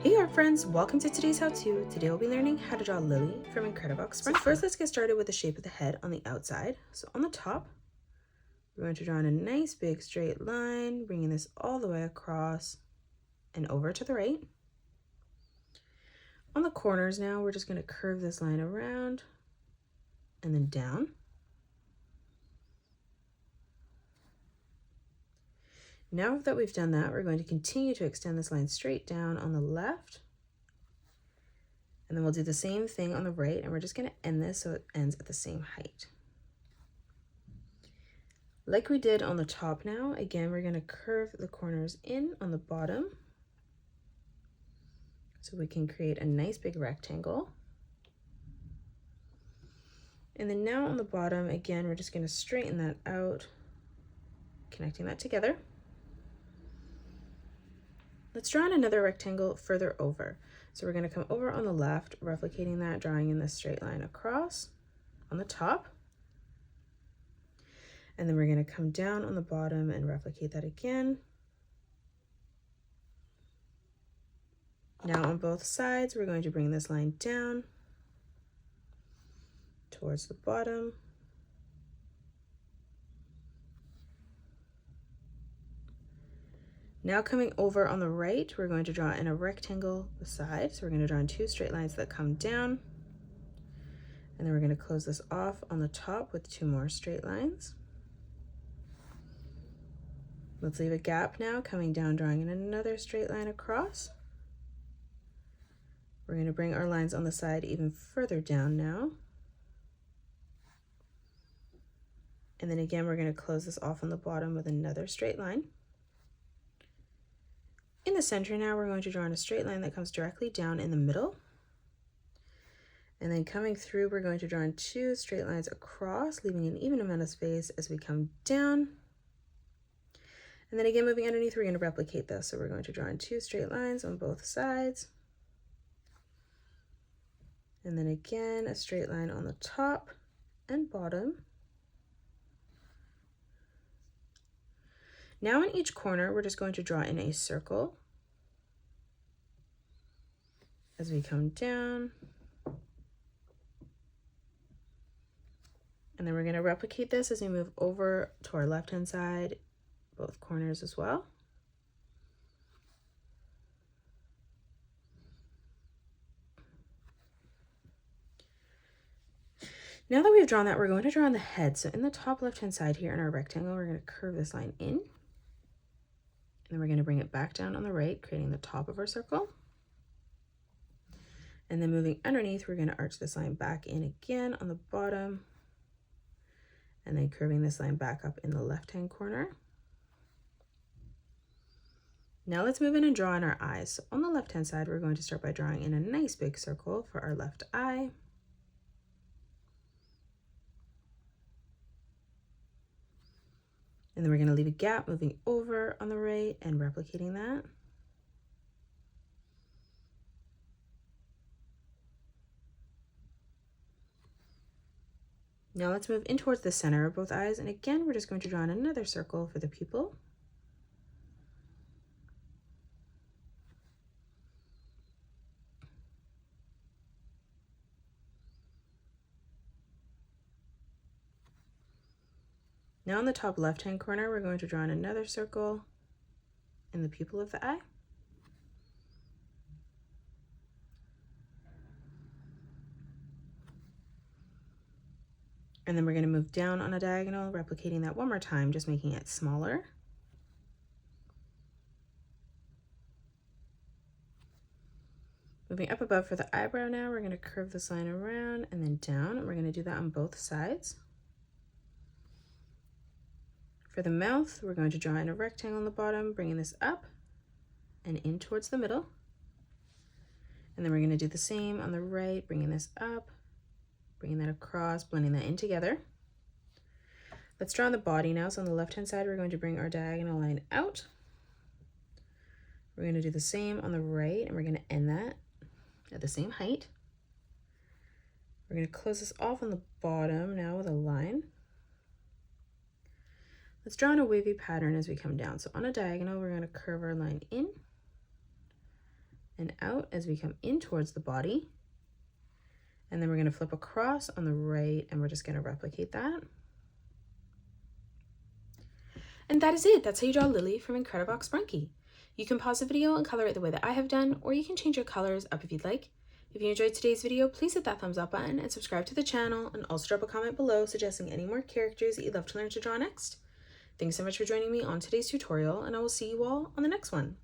Hey art friends, welcome to today's how-to. Today we'll be learning how to draw Lily from Incredibox Sprunki. So first let's get started with the shape of the head on the outside. So on the top, we're going to draw in a nice big straight line, bringing this all the way across and over to the right. On the corners now, we're just going to curve this line around and then down. Now that we've done that, we're going to continue to extend this line straight down on the left. And then we'll do the same thing on the right, and we're just going to end this so it ends at the same height. Like we did on the top now, again, we're going to curve the corners in on the bottom so we can create a nice big rectangle. And then now on the bottom, again, we're just going to straighten that out, connecting that together. Let's draw in another rectangle further over. So we're going to come over on the left, replicating that, drawing in this straight line across on the top. And then we're going to come down on the bottom and replicate that again. Now on both sides, we're going to bring this line down towards the bottom. Now coming over on the right, we're going to draw in a rectangle beside. So we're going to draw in two straight lines that come down. And then we're going to close this off on the top with two more straight lines. Let's leave a gap now, coming down, drawing in another straight line across. We're going to bring our lines on the side even further down now. And then again, we're going to close this off on the bottom with another straight line. In the center now, we're going to draw in a straight line that comes directly down in the middle. And then coming through, we're going to draw in two straight lines across, leaving an even amount of space as we come down. And then again, moving underneath, we're going to replicate this. So we're going to draw in two straight lines on both sides. And then again, a straight line on the top and bottom. Now in each corner, we're just going to draw in a circle as we come down. And then we're going to replicate this as we move over to our left-hand side, both corners as well. Now that we've drawn that, we're going to draw on the head. So in the top left-hand side here in our rectangle, we're going to curve this line in. And then we're going to bring it back down on the right, creating the top of our circle. And then moving underneath, we're going to arch this line back in again on the bottom. And then curving this line back up in the left-hand corner. Now let's move in and draw in our eyes. So on the left-hand side, we're going to start by drawing in a nice big circle for our left eye. And then we're going to leave a gap moving over on the right and replicating that. Now let's move in towards the center of both eyes. And again, we're just going to draw in another circle for the pupil. Now in the top left-hand corner, we're going to draw in another circle in the pupil of the eye. And then we're going to move down on a diagonal, replicating that one more time, just making it smaller. Moving up above for the eyebrow now, we're going to curve this line around and then down, and we're going to do that on both sides. For the mouth, we're going to draw in a rectangle on the bottom, bringing this up and in towards the middle. And then we're going to do the same on the right, bringing this up, bringing that across, blending that in together. Let's draw on the body now. So on the left-hand side, we're going to bring our diagonal line out. We're going to do the same on the right, and we're going to end that at the same height. We're going to close this off on the bottom now with a line. Let's draw in a wavy pattern as we come down. So on a diagonal, we're going to curve our line in and out as we come in towards the body. And then we're going to flip across on the right, and we're just going to replicate that. And that is it. That's how you draw Lily from Incredibox Sprunki. You can pause the video and color it the way that I have done, or you can change your colors up if you'd like. If you enjoyed today's video, please hit that thumbs up button and subscribe to the channel, and also drop a comment below suggesting any more characters that you'd love to learn to draw next. Thanks so much for joining me on today's tutorial, and I will see you all on the next one.